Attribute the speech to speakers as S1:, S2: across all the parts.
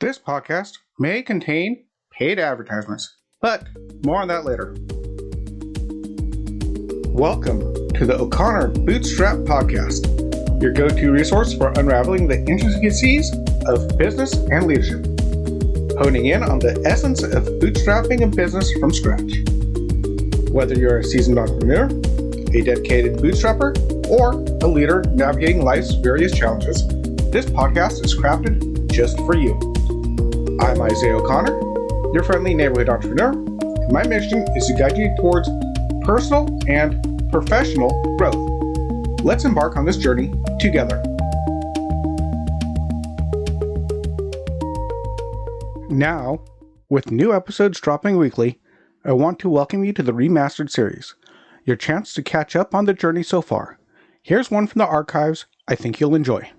S1: This podcast may contain paid advertisements, but more on that later. Welcome to the O'Connor Bootstrap Podcast, your go-to resource for unraveling the intricacies of business and leadership, honing in on the essence of bootstrapping a business from scratch. Whether you're a seasoned entrepreneur, a dedicated bootstrapper, or a leader navigating life's various challenges, this podcast is crafted just for you. I'm Isaiah O'Connor, your friendly neighborhood entrepreneur, and my mission is to guide you towards personal and professional growth. Let's embark on this journey together. Now, with new episodes dropping weekly, I want to welcome you to the Remastered series, your chance to catch up on the journey so far. Here's one from the archives I think you'll enjoy.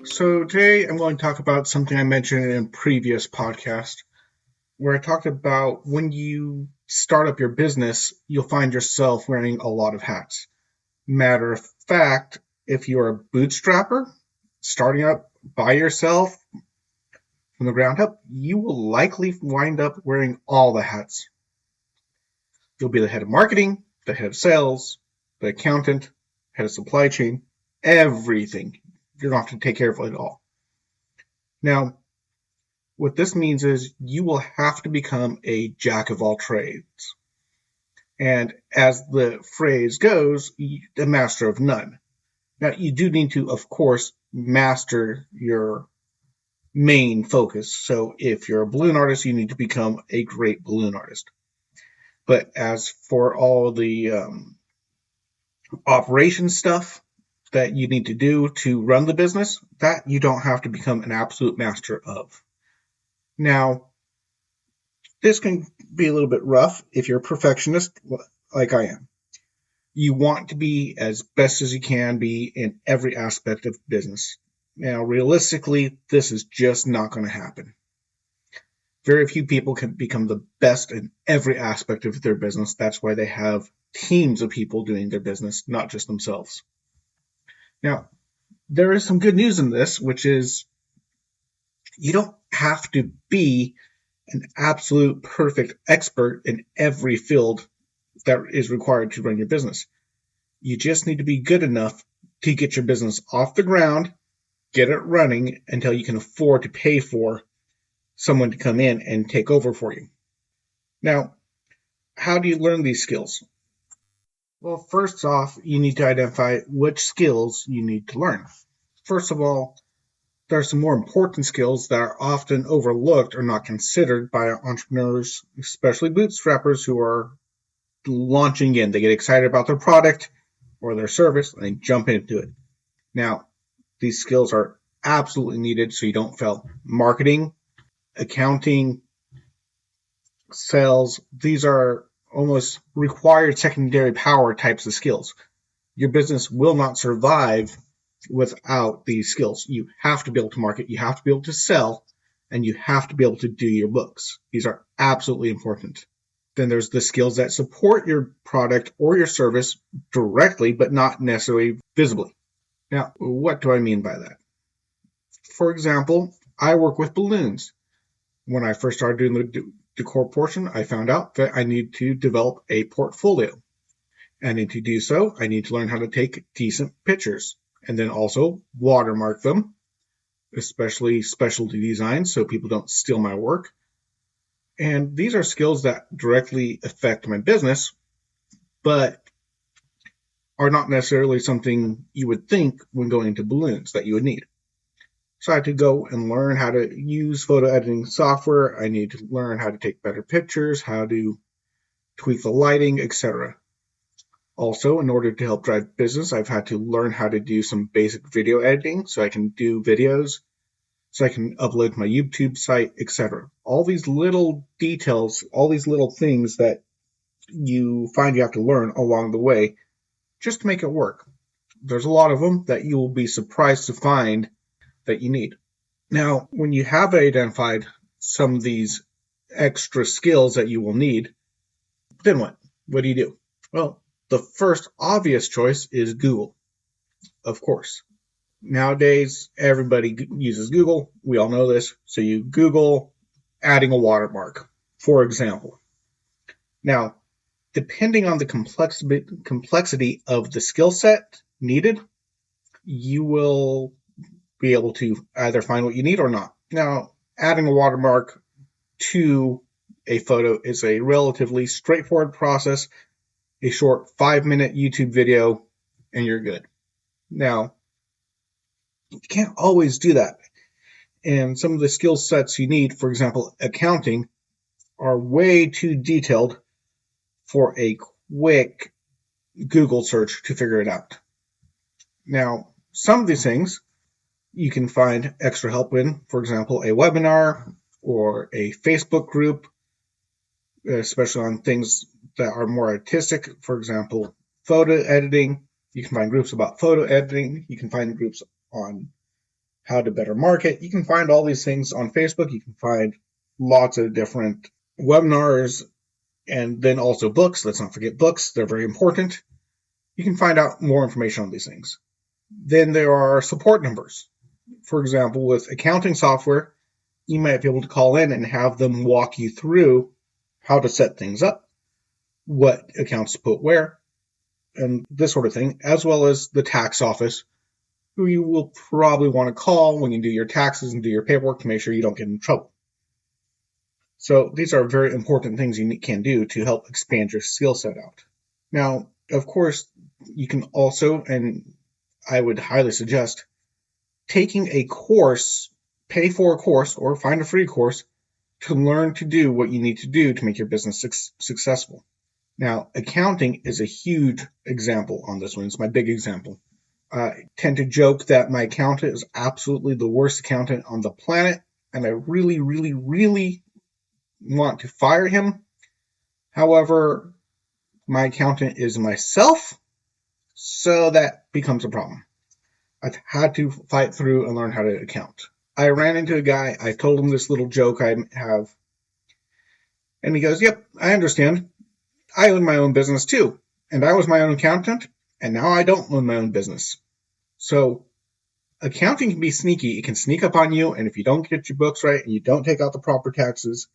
S1: So today I'm going to talk about something I mentioned in a previous podcast, where I talked about when you start up your business, you'll find yourself wearing a lot of hats. Matter of fact, if you're a bootstrapper, starting up by yourself from the ground up, you will likely wind up wearing all the hats. You'll be the head of marketing, the head of sales, the accountant, head of supply chain, everything. You're going to have to take care of it all. Now, what this means is you will have to become a jack of all trades. And as the phrase goes, a master of none. Now, you do need to, of course, master your main focus. So if you're a balloon artist, you need to become a great balloon artist. But as for all the operation stuff that you need to do to run the business, that you don't have to become an absolute master of. Now, this can be a little bit rough if you're a perfectionist like I am. You want to be as best as you can be in every aspect of business. Now, realistically, this is just not going to happen. Very few people can become the best in every aspect of their business. That's why they have teams of people doing their business, not just themselves. Now, there is some good news in this, which is you don't have to be an absolute perfect expert in every field that is required to run your business. You just need to be good enough to get your business off the ground, get it running until you can afford to pay for someone to come in and take over for you. Now, how do you learn these skills? Well, first off, you need to identify which skills you need to learn. First of all, there are some more important skills that are often overlooked or not considered by entrepreneurs, especially bootstrappers who are launching in. They get excited about their product or their service and they jump into it. Now, these skills are absolutely needed so you don't fail. Marketing, accounting, sales, these are almost required secondary power types of skills. Your business will not survive without these skills. You have to be able to market, you have to be able to sell, and you have to be able to do your books. These are absolutely important. Then there's the skills that support your product or your service directly, but not necessarily visibly. Now, what do I mean by that? For example, I work with balloons. When I first started doing the decor portion, I found out that I need to develop a portfolio. And to do so, I need to learn how to take decent pictures and then also watermark them, especially specialty designs so people don't steal my work. And these are skills that directly affect my business, but are not necessarily something you would think when going into balloons that you would need. So I had to go and learn how to use photo editing software. I need to learn how to take better pictures, how to tweak the lighting, etc. Also, in order to help drive business, I've had to learn how to do some basic video editing so I can do videos, so I can upload to my YouTube site, etc. All these little details, all these little things that you find you have to learn along the way just to make it work. There's a lot of them that you will be surprised to find that you need. Now, when you have identified some of these extra skills that you will need, then what? What do you do? Well, the first obvious choice is Google. of course. Nowadays, everybody uses Google. We all know this. So you Google adding a watermark, for example. Now, depending on the complexity of the skill set needed, you will be able to either find what you need or not. Now, adding a watermark to a photo is a relatively straightforward process, a short 5-minute YouTube video, and you're good. Now, you can't always do that. And some of the skill sets you need, for example, accounting, are way too detailed for a quick Google search to figure it out. Now, some of these things you can find extra help in, for example, a webinar or a Facebook group, especially on things that are more artistic. For example, photo editing. You can find groups about photo editing. You can find groups on how to better market. You can find all these things on Facebook. You can find lots of different webinars and then also books. Let's not forget books. They're very important. You can find out more information on these things. Then there are support numbers. For example, with accounting software, you might be able to call in and have them walk you through how to set things up, what accounts to put where, and this sort of thing, as well as the tax office, who you will probably want to call when you do your taxes and do your paperwork to make sure you don't get in trouble. So these are very important things you can do to help expand your skill set out. Now, of course, you can also, and I would highly suggest, taking a course, pay for a course or find a free course to learn to do what you need to do to make your business successful. Now, accounting is a huge example on this one. It's my big example. I tend to joke that my accountant is absolutely the worst accountant on the planet, and I really, really, really want to fire him. However, my accountant is myself, so that becomes a problem. I've had to fight through and learn how to account. I ran into a guy, I told him this little joke I have, and he goes, "Yep, I understand. I own my own business too, and I was my own accountant, and now I don't own my own business." So accounting can be sneaky. It can sneak up on you, and if you don't get your books right, and you don't take out the proper taxes,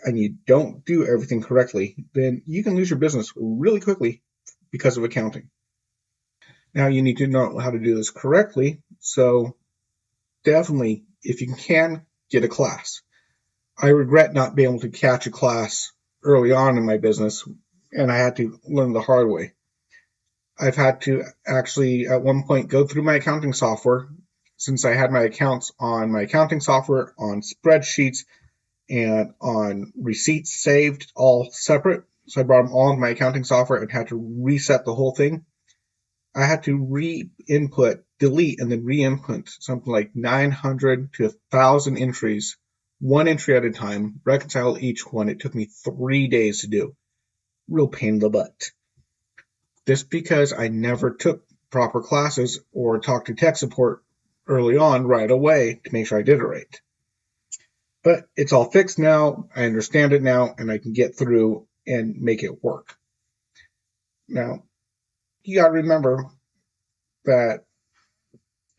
S1: and you don't do everything correctly, then you can lose your business really quickly because of accounting. Now you need to know how to do this correctly, so definitely, if you can, get a class. I regret not being able to catch a class early on in my business, and I had to learn the hard way. I've had to actually, at one point, go through my accounting software, since I had my accounts on my accounting software, on spreadsheets, and on receipts saved, all separate. So I brought them all in my accounting software and had to reset the whole thing. I had to re-input, delete, and then re-input something like 900 to 1,000 entries, one entry at a time, reconcile each one. It took me 3 days to do. Real pain in the butt. Just because I never took proper classes or talked to tech support early on right away to make sure I did it right. But it's all fixed now. I understand it now, and I can get through and make it work. Now, you got to remember that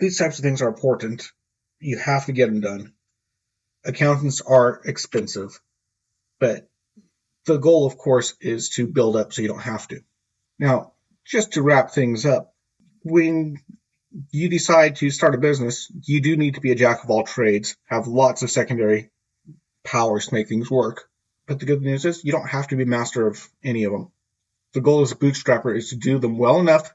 S1: these types of things are important. You have to get them done. Accountants are expensive, but the goal, of course, is to build up so you don't have to. Now, just to wrap things up, when you decide to start a business, you do need to be a jack of all trades, have lots of secondary powers to make things work. But the good news is you don't have to be master of any of them. The goal as a bootstrapper is to do them well enough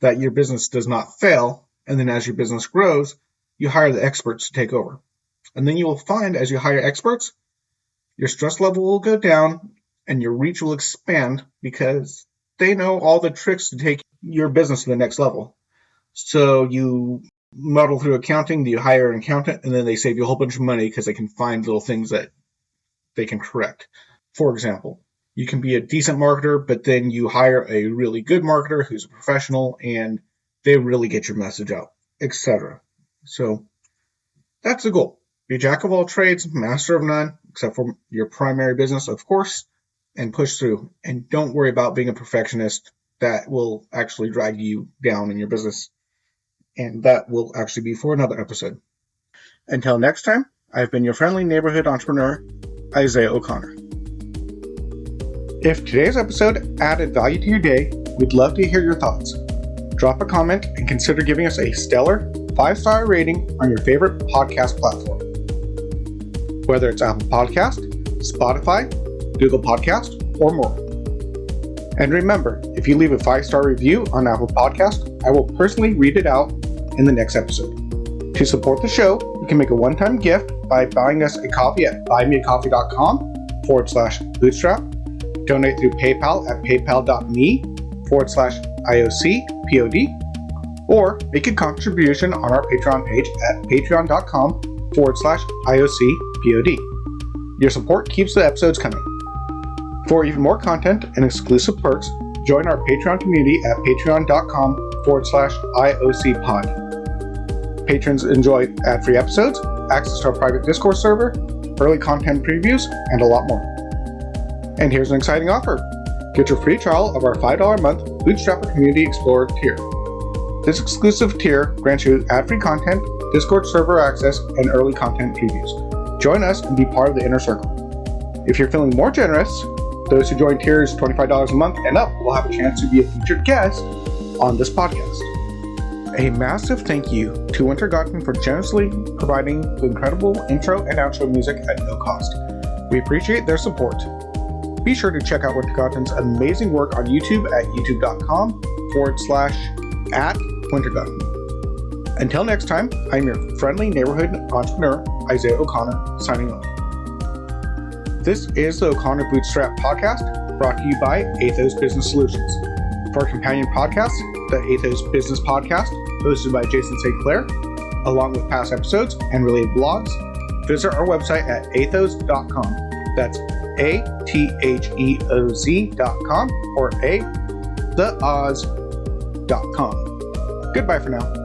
S1: that your business does not fail, and then as your business grows, you hire the experts to take over. And then you will find as you hire experts, your stress level will go down and your reach will expand because they know all the tricks to take your business to the next level. So you muddle through accounting, you hire an accountant, and then they save you a whole bunch of money because they can find little things that they can correct. For example, you can be a decent marketer, but then you hire a really good marketer who's a professional and they really get your message out, etc. So that's the goal. Be a jack of all trades, master of none, except for your primary business, of course, and push through. And don't worry about being a perfectionist. That will actually drag you down in your business. and that will actually be for another episode. Until next time, I've been your friendly neighborhood entrepreneur, Isaiah O'Connor. If today's episode added value to your day, we'd love to hear your thoughts. Drop a comment and consider giving us a stellar 5-star rating on your favorite podcast platform. Whether it's Apple Podcast, Spotify, Google Podcast, or more. And remember, if you leave a 5-star review on Apple Podcast, I will personally read it out in the next episode. To support the show, you can make a one-time gift by buying us a coffee at buymeacoffee.com/bootstrap, donate through PayPal at paypal.me/IOCPOD, or make a contribution on our Patreon page at patreon.com/IOCPOD. Your support keeps the episodes coming. For even more content and exclusive perks, join our Patreon community at patreon.com/IOCPod. Patrons enjoy ad-free episodes, access to our private Discord server, early content previews, and a lot more. And here's an exciting offer. Get your free trial of our $5 a month Bootstrapper Community Explorer tier. This exclusive tier grants you ad-free content, Discord server access, and early content previews. Join us and be part of the inner circle. If you're feeling more generous, those who join tiers $25 a month and up will have a chance to be a featured guest on this podcast. A massive thank you to Wintergatan for generously providing the incredible intro and outro music at no cost. We appreciate their support. Be sure to check out Wintergatan's amazing work on YouTube at youtube.com/@Wintergatan. Until next time, I'm your friendly neighborhood entrepreneur, Isaiah O'Connor, signing off. This is the O'Connor Bootstrap Podcast, brought to you by Athos Business Solutions. For our companion podcast, the Athos Business Podcast, hosted by Jason St. Clair, along with past episodes and related blogs, visit our website at athos.com. That's ATHEOZ.com or theoz.com. Goodbye for now.